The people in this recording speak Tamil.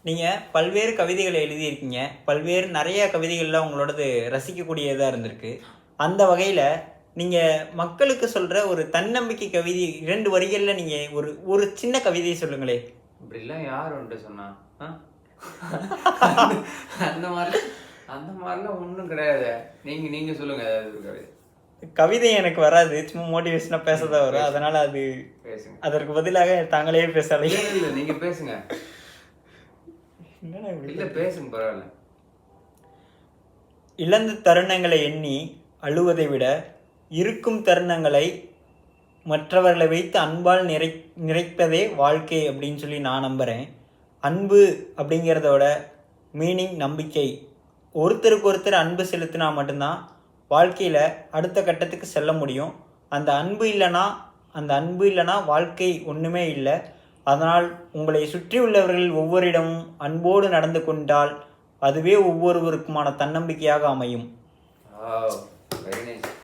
நீங்கள் பல்வேறு கவிதைகளை எழுதியிருக்கீங்க. நிறைய கவிதைகள்லாம் உங்களோடது ரசிக்கக்கூடியதாக இருந்திருக்கு. அந்த வகையில் நீங்கள் மக்களுக்கு சொல்கிற ஒரு தன்னம்பிக்கை கவிதை 2 வரிகளில் நீங்கள் ஒரு ஒரு சின்ன கவிதையை சொல்லுங்களே. இப்படிலாம் யார் வந்துட்டு சொன்னா? அந்த மாதிரிலாம் ஒன்றும் கிடையாது. நீங்கள் சொல்லுங்க ஏதாவது ஒரு கவிதை. கவிதை எனக்கு வராது, சும்மா மோட்டிவேஷனாக பேச தான் வரும். அதனால் அது பேசுங்க. அதற்கு பதிலாக தாங்களே பேசலை. இல்லை நீங்கள் பேசுங்க. இல்லை பேசுங்க, பரவாயில்ல. இழந்த தருணங்களை எண்ணி அழுவதை விட இருக்கும் தருணங்களை மற்றவர்களை வைத்து அன்பால் நிறைப்பதே வாழ்க்கை அப்படின்னு சொல்லி நான் நம்புகிறேன். அன்பு அப்படிங்கிறதோட மீனிங் நம்பிக்கை. ஒருத்தருக்கு ஒருத்தர் அன்பு செலுத்தினா மட்டும்தான் வாழ்க்கையில் அடுத்த கட்டத்துக்கு செல்ல முடியும். அந்த அன்பு இல்லைன்னா வாழ்க்கை ஒன்றுமே இல்லை. அதனால் உங்களை சுற்றி உள்ளவர்கள் ஒவ்வொருடமும் அன்போடு நடந்து கொண்டால் அதுவே ஒவ்வொருவருக்குமான தன்னம்பிக்கையாக அமையும்.